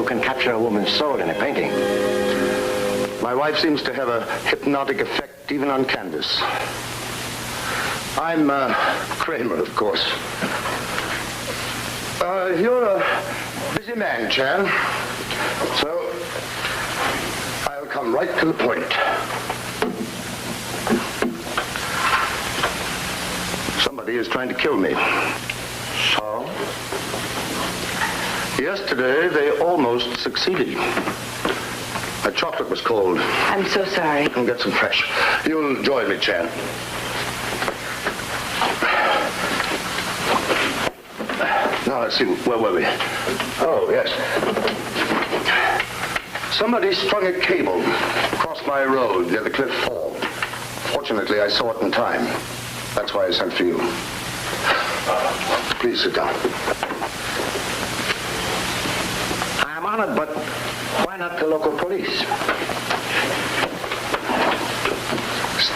can capture a woman's soul in a painting. My wife seems to have a hypnotic effect even on canvas. I'm Kramer, of course. You're a busy man, Chan. So, I'll come right to the point. Somebody is trying to kill me. So? Yesterday, they almost succeeded. My chocolate was cold. I'm so sorry. I'll get some fresh. You'll join me, Chan. Now, let's see, where were we? Oh, yes. Somebody strung a cable across my road near the cliff fall. Fortunately, I saw it in time. That's why I sent for you. Please sit down. I'm honored, but why not the local police?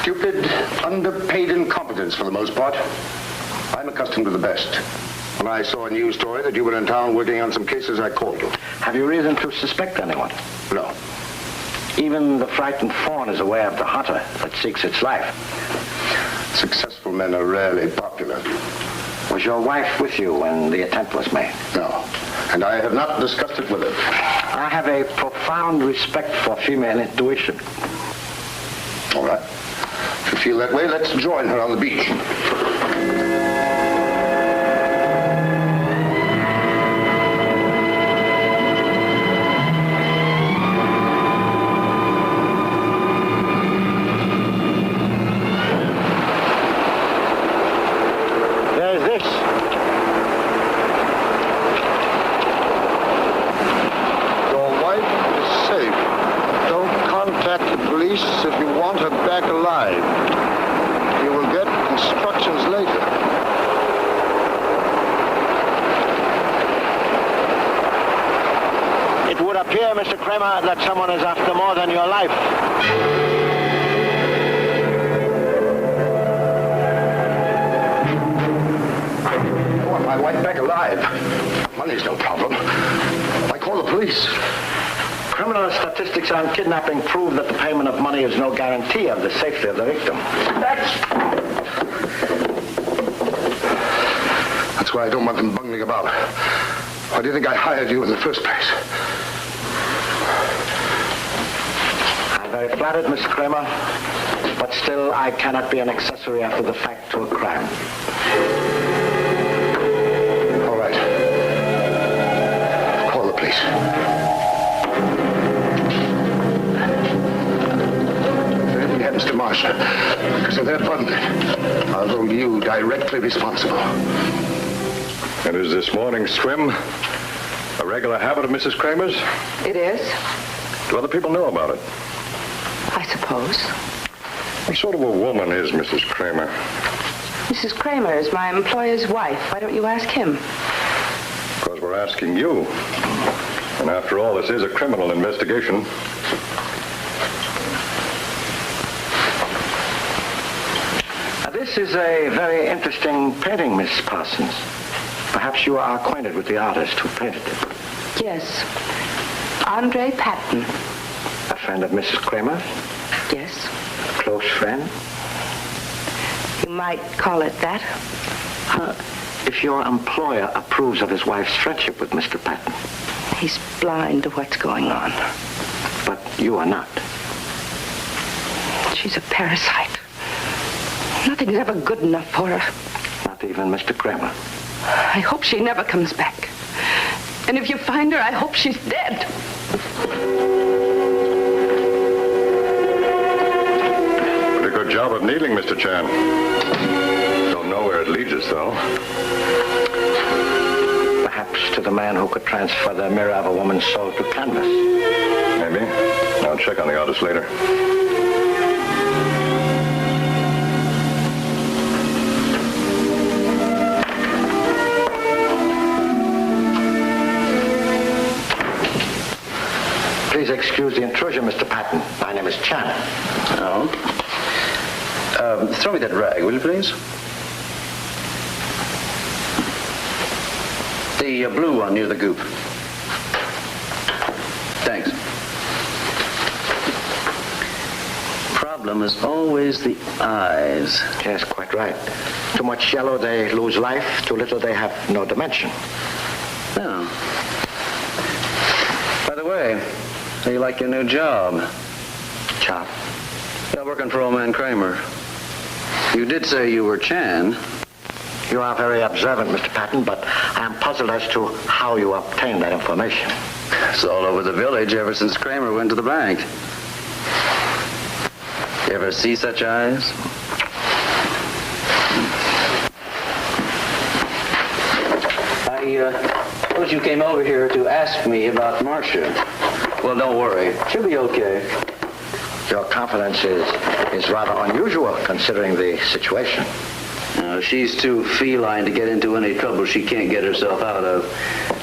Stupid, underpaid incompetence for the most part. I'm accustomed to the best. When I saw a news story that you were in town working on some cases, I called you. Have you reason to suspect anyone? No. Even the frightened fawn is aware of the hunter that seeks its life. Successful men are rarely popular. Was your wife with you when the attempt was made? No. And I have not discussed it with her. I have a profound respect for female intuition. All right. If you feel that way, let's join her on the beach. If you want her back alive, you will get instructions later. It would appear, Mr. Kramer, that someone is after more than your life. I want my wife back alive. Money's no problem. I call the police. Criminal statistics on kidnapping prove that the payment of money is no guarantee of the safety of the victim. That's why I don't want them bungling about. Why do you think I hired you in the first place? I'm very flattered, Mr. Kramer, but still I cannot be an accessory after the fact to a crime. All right. Call the police. Mr. Marshall, because of their bundling, I'll hold you directly responsible. And is this morning's swim a regular habit of Mrs. Kramer's? It is? Do other people know about it? I suppose. What sort of a woman is Mrs. Kramer? Mrs. Kramer is my employer's wife. Why don't you ask him? Because we're asking you. And after all, this is a criminal investigation. This is a very interesting painting, Miss Parsons. Perhaps you are acquainted with the artist who painted it. Yes. Andre Patton. A friend of Mrs. Kramer? Yes. Close friend? You might call it that. If your employer approves of his wife's friendship with Mr. Patton. He's blind to what's going on. But you are not. She's a parasite. Nothing's ever good enough for her. Not even Mr. Kramer. I hope she never comes back. And if you find her, I hope she's dead. Pretty good job of needling, Mr. Chan. Don't know where it leads us, though. Perhaps to the man who could transfer the mirror of a woman's soul to canvas. Maybe. I'll check on the artist later. Please excuse the intrusion, Mr. Patton. My name is Chan. Oh? Throw me that rag, will you, please? The blue one near the goop. problem is always the eyes. Yes, quite right. Too much yellow, they lose life. Too little, they have no dimension. Yeah. By the way, how do you like your new job? Job? Yeah, working for old man Kramer. You did say you were Chan. You are very observant, Mr. Patton, but I am puzzled as to how you obtained that information. It's all over the village ever since Kramer went to the bank. You ever see such eyes? I suppose you came over here to ask me about Marcia. Well, don't worry. She'll be okay. Your confidence is rather unusual, considering the situation. No, she's too feline to get into any trouble she can't get herself out of.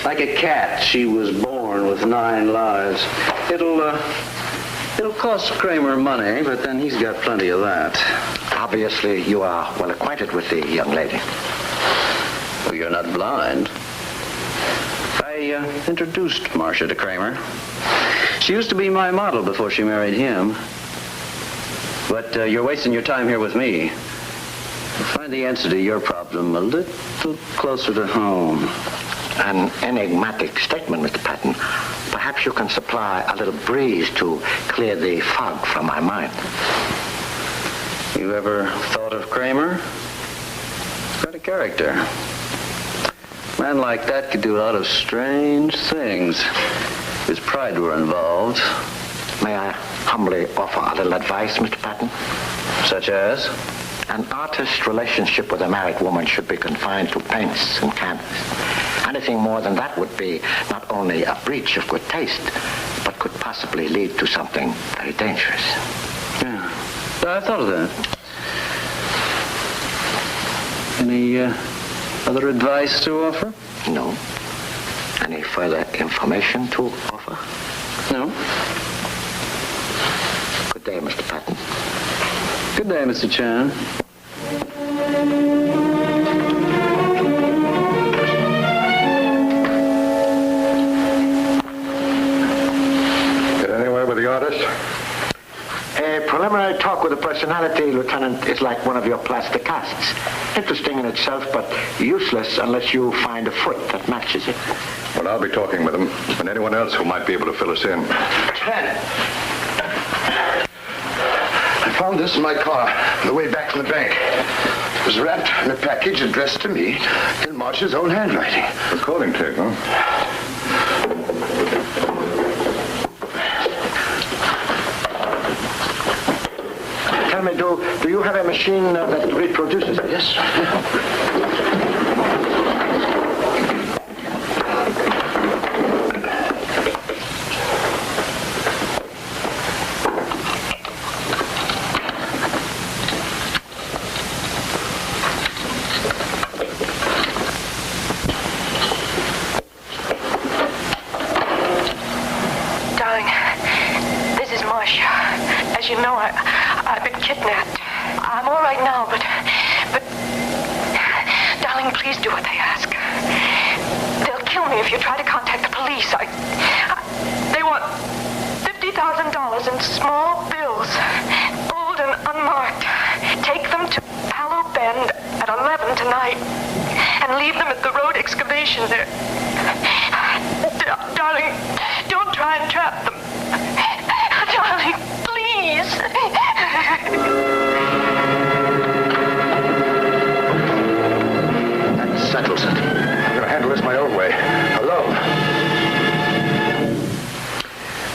Like a cat, she was born with 9 lives. It'll cost Kramer money, but then he's got plenty of that. Obviously, you are well acquainted with the young lady. Well, you're not blind. I introduced Marcia to Kramer. She used to be my model before she married him. But you're wasting your time here with me. You'll find the answer to your problem a little closer to home. An enigmatic statement, Mr. Patton. Perhaps you can supply a little breeze to clear the fog from my mind. You ever thought of Kramer? Quite a character. A man like that could do a lot of strange things. His pride were involved. May I humbly offer a little advice, Mr. Patton? Such as? An artist's relationship with a married woman should be confined to paints and canvas. Anything more than that would be not only a breach of good taste, but could possibly lead to something very dangerous. Yeah, I thought of that. Any other advice to offer? No. Any further information to offer? No. Good day, Mr. Patton. Good day, Mr. Chan. Get anywhere with the artist? A preliminary talk with a personality, Lieutenant, is like one of your plaster casts. Interesting in itself, but useless unless you find a foot that matches it. Well, I'll be talking with him and anyone else who might be able to fill us in. I found this in my car on the way back from the bank. It was wrapped in a package addressed to me in Marcia's own handwriting. Recording tape, huh? Tell me, do you have a machine that reproduces it? Yes. Darling, this is Marcia. As you know, I've been kidnapped. I'm all right now, but... Darling, please do what they ask. They'll kill me if you try to contact the police. They want $50,000 in small bills, old and unmarked. Take them to Palo Bend at 11 tonight and leave them at the road excavation there. Darling, don't try and trap them. Darling, please. That settles it. I'm going to handle this my own way. Alone.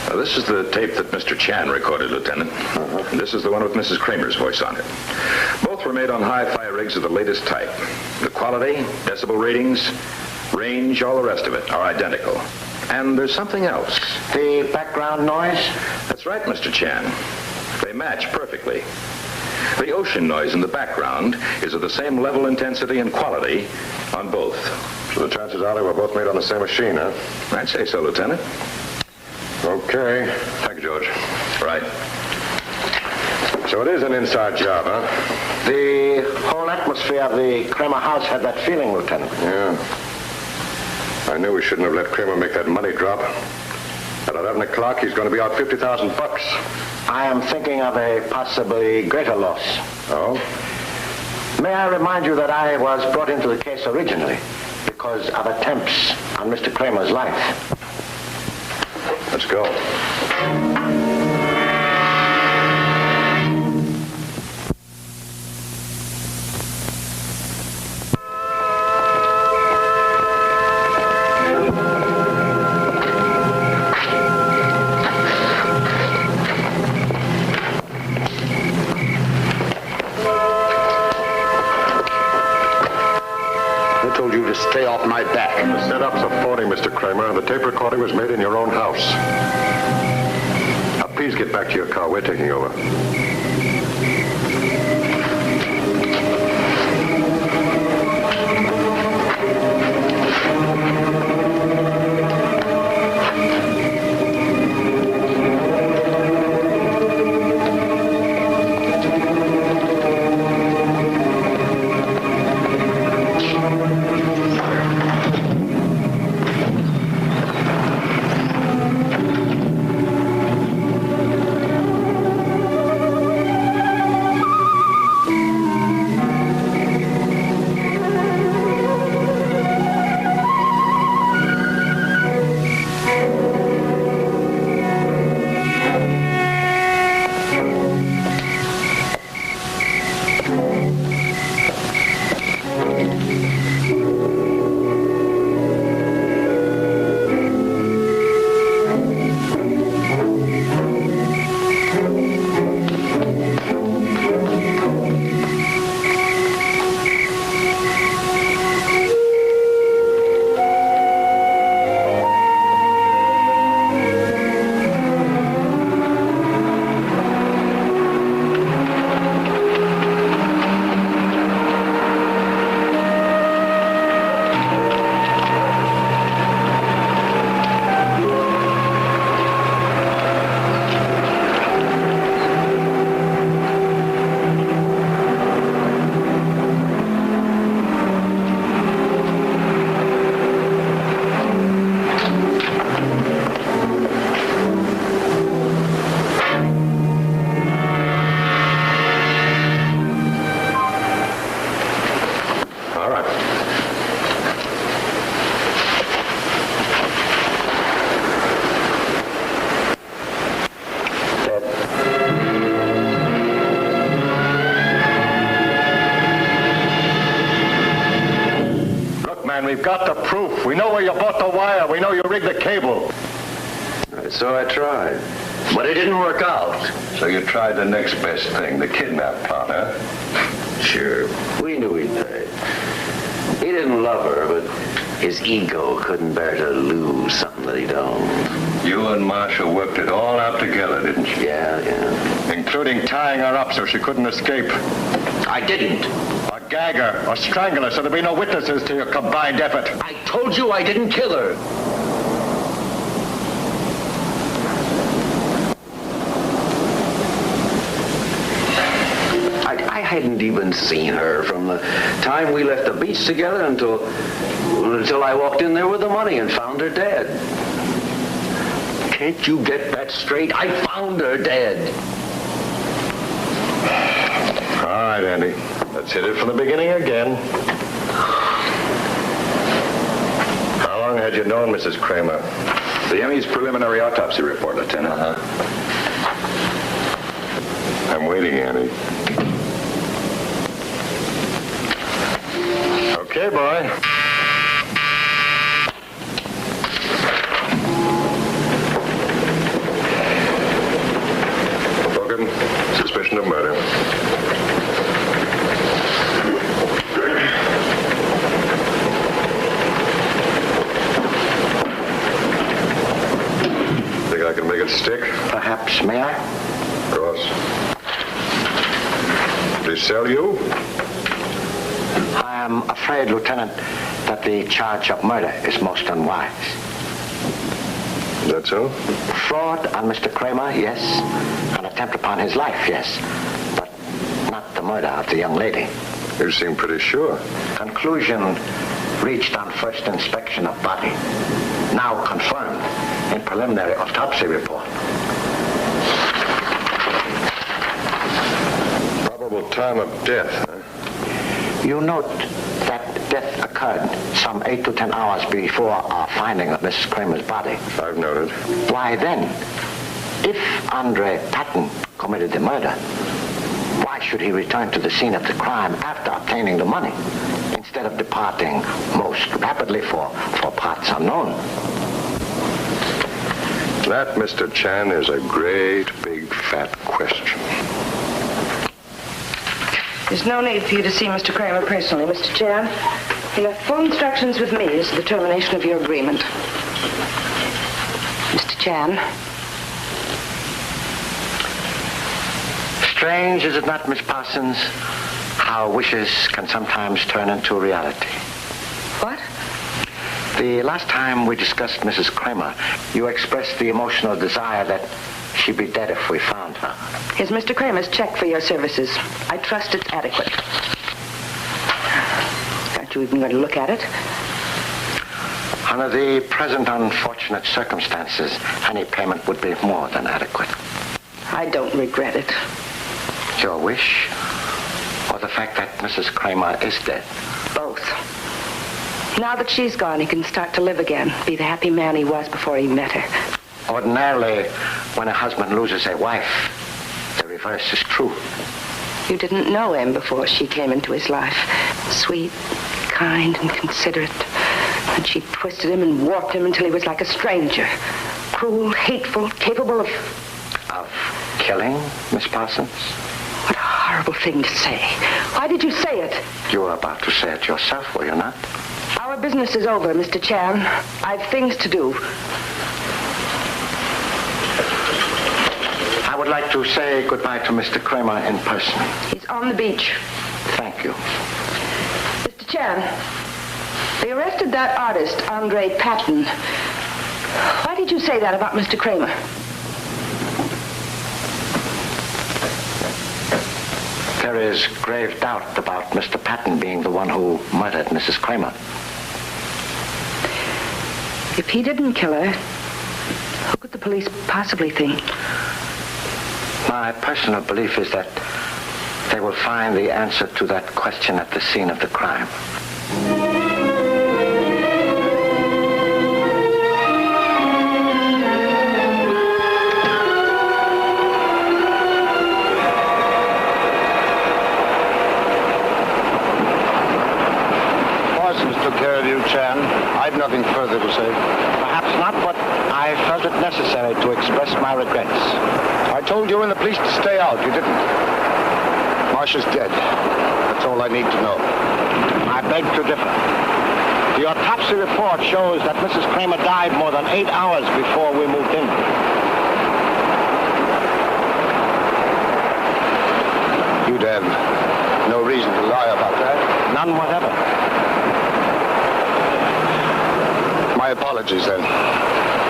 Now, this is the tape that Mr. Chan recorded, Lieutenant. And this is the one with Mrs. Kramer's voice on it. Both were made on hi-fi rigs of the latest type. The quality, decibel ratings, range, all the rest of it are identical. And there's something else. The background noise? That's right, Mr. Chan. They match perfectly. The ocean noise in the background is of the same level, intensity, and quality on both. So the chances are they were both made on the same machine, huh? I'd say so, Lieutenant. Okay. Thank you, George. Right. So it is an inside job, huh? The whole atmosphere of the Kramer house had that feeling, Lieutenant. Yeah. I knew we shouldn't have let Kramer make that money drop. I'd At 11 o'clock, he's going to be out $50,000. I am thinking of a possibly greater loss. Oh? May I remind you that I was brought into the case originally because of attempts on Mr. Kramer's life. Let's go. Stay off my back. The setup's a phony, Mr. Kramer. The tape recording was made in your own house. Now, please get back to your car. We're taking over. We've got the proof. We know where you bought the wire. We know you rigged the cable. So I tried. But it didn't work out. So you tried the next best thing, the kidnap plot, huh? Sure. We knew he'd pay. He didn't love her, but his ego couldn't bear to lose something that he'd owned. You and Marcia worked it all out together, didn't you? Yeah. Including tying her up so she couldn't escape. I didn't. Or gag her, or strangle her so there'd be no witnesses to your combined effort. I told you I didn't kill her. I hadn't even seen her from the time we left the beach together until I walked in there with the money and found her dead. Can't you get that straight? I found her dead. All right, Andy. Let's hit it from the beginning again. How long had you known Mrs. Kramer? The ME's preliminary autopsy report, Lieutenant. I'm waiting, Andy. Okay, boy. Logan, suspicion of murder. Think I can make it stick? Perhaps, may I? Of course. Did he sell you? I am afraid, Lieutenant, that the charge of murder is most unwise. Is that so? Fraud on Mr. Kramer, yes. An attempt upon his life, yes. But not the murder of the young lady. You seem pretty sure. Conclusion reached on first inspection of body. now confirmed in preliminary autopsy report. Probable time of death, huh? You note that death occurred some 8 to 10 hours before our finding of Mrs. Kramer's body. I've noted. Why then, if Andre Patton committed the murder, why should he return to the scene of the crime after obtaining the money, instead of departing most rapidly for parts unknown? That, Mr. Chan, is a great, big, fat question. There's no need for you to see Mr. Kramer personally, Mr. Chan. You left full instructions with me as to the termination of your agreement. Mr. Chan. Strange, is it not, Miss Parsons, how wishes can sometimes turn into reality? What? The last time we discussed Mrs. Kramer, you expressed the emotional desire that she'd be dead if we found her. Here's Mr. Kramer's check for your services. I trust it's adequate. Aren't you even going to look at it? Under the present unfortunate circumstances, any payment would be more than adequate. I don't regret it. Your wish, or the fact that Mrs. Kramer is dead? Both. Now that she's gone, he can start to live again, be the happy man he was before he met her. Ordinarily, when a husband loses a wife, the reverse is true. You didn't know him before she came into his life. Sweet, kind, and considerate. And she twisted him and warped him until he was like a stranger. Cruel, hateful, capable of... Of killing, Miss Parsons? What a horrible thing to say. Why did you say it? You were about to say it yourself, were you not? Our business is over, Mr. Chan. I've things to do. I would like to say goodbye to Mr. Kramer in person. He's on the beach. Thank you. Mr. Chan, they arrested that artist, Andre Patton. Why did you say that about Mr. Kramer? There is grave doubt about Mr. Patton being the one who murdered Mrs. Kramer. If he didn't kill her, who could the police possibly think? My personal belief is that they will find the answer to that question at the scene of the crime. Parsons took care of you, Chan. I've nothing further to say. Perhaps not, but I felt it necessary to express my regrets. I told you and the police to stay out. You didn't. Marcia's dead. That's all I need to know. I beg to differ. The autopsy report shows that Mrs. Kramer died more than 8 hours before we moved in. You'd have no reason to lie about that. None whatever. My apologies, then.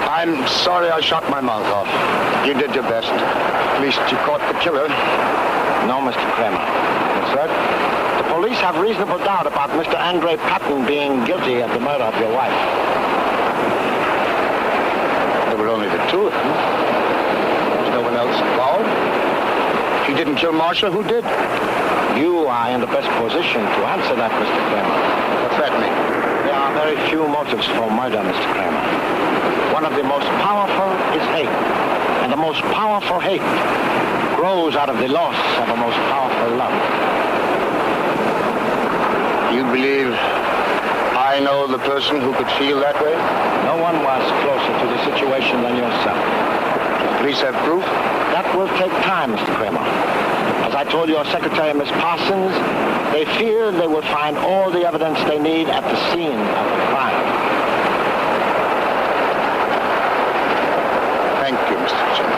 I'm sorry I shot my mouth off. You did your best. At least you caught the killer. No, Mr. Kramer. What's that? The police have reasonable doubt about Mr. Andre Patton being guilty of the murder of your wife. There were only the two of them. There was no one else involved. If you didn't kill Marcia, who did? You are in the best position to answer that, Mr. Kramer. What's that mean? There are very few motives for murder, Mr. Kramer. One of the most powerful is hate. And the most powerful hate grows out of the loss of a most powerful love. You believe I know the person who could feel that way? No one was closer to the situation than yourself. The police have proof? That will take time, Mr. Kramer. As I told your secretary, Miss Parsons, they fear they will find all the evidence they need at the scene of the crime. Thank you, Mr. Chan.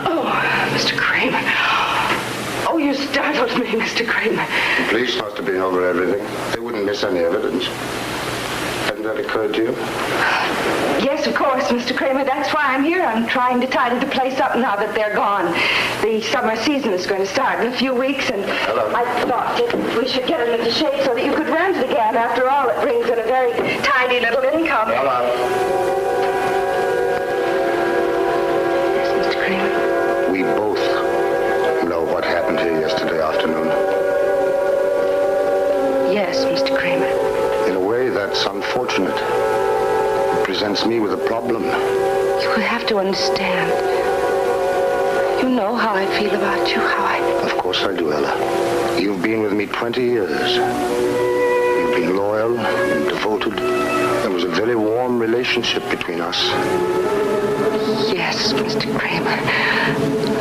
Oh, Mr. Kramer. Oh, you're stuck been over everything. They wouldn't miss any evidence. Hadn't that occurred to you? Yes, of course, Mr. Kramer. That's why I'm here. I'm trying to tidy the place up now that they're gone. The summer season is going to start in a few weeks, and Hello. I thought that we should get it into shape so that you could rent it again. After all, it brings in a very tidy little income. Hello. Yes, Mr. Kramer. We both know what happened here yesterday afternoon. Yes, Mr. Kramer. In a way, that's unfortunate. It presents me with a problem. You have to understand. You know how I feel about you, Of course I do, Ella. You've been with me 20 years. You've been loyal and devoted. There was a very warm relationship between us. Yes, Mr. Kramer.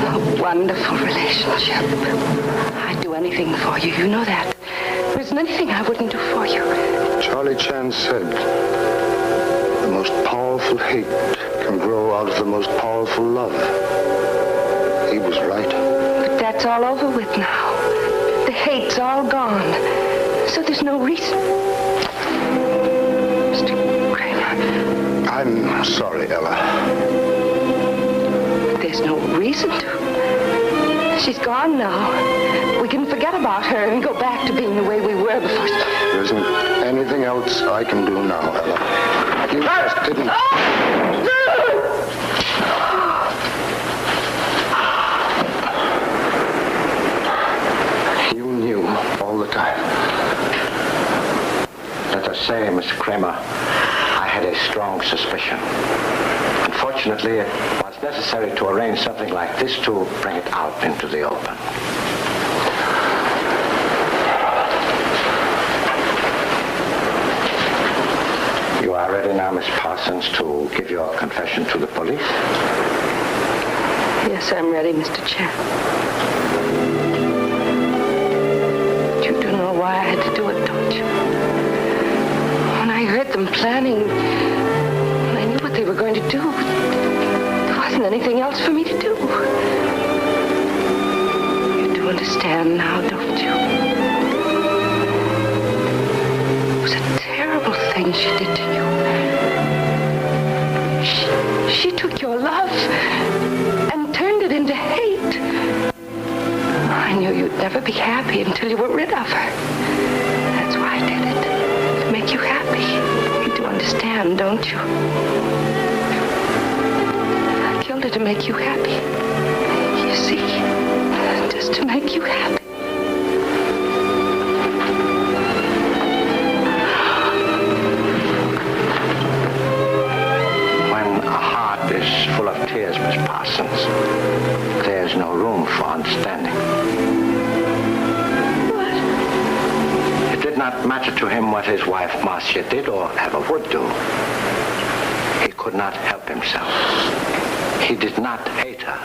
A wonderful relationship. I'd do anything for you. You know that. There isn't anything I wouldn't do for you. Charlie Chan said, the most powerful hate can grow out of the most powerful love. He was right. But that's all over with now. The hate's all gone. So there's no reason. Mr. Kramer. I'm sorry, Ella. There's no reason to. She's gone now. We can forget about her and go back to being the way we were before. There isn't anything else I can do now, Ella. You just didn't... You knew all the time. Let us say, Mr. Kramer, I had a strong suspicion. Unfortunately, it was necessary to arrange something like this to bring it out into the open. You are ready now, Miss Parsons, to give your confession to the police? Yes, I'm ready, Mr. Chan. But you do know why I had to do it, don't you? When I heard them planning, when I knew what they were going to do, there wasn't anything else for me to do. You do understand now, don't you? It was a terrible thing she did to you. She took your love and turned it into hate. I knew you'd never be happy until you were rid of her. That's why I did it. To make you happy. You do understand, don't you? I killed her to make you happy. You see? Just to make you happy. Full of tears, Miss Parsons. There's no room for understanding. What? It did not matter to him what his wife Marcia did or ever would do. He could not help himself. He did not hate her.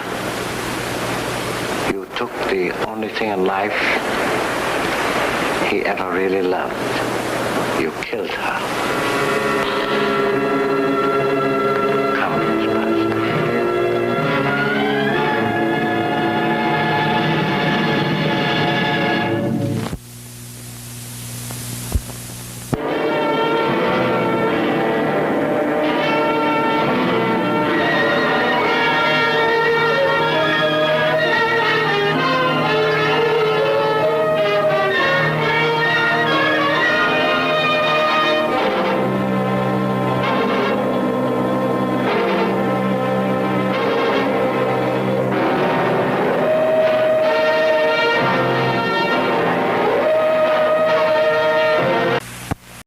You took the only thing in life he ever really loved. You killed her.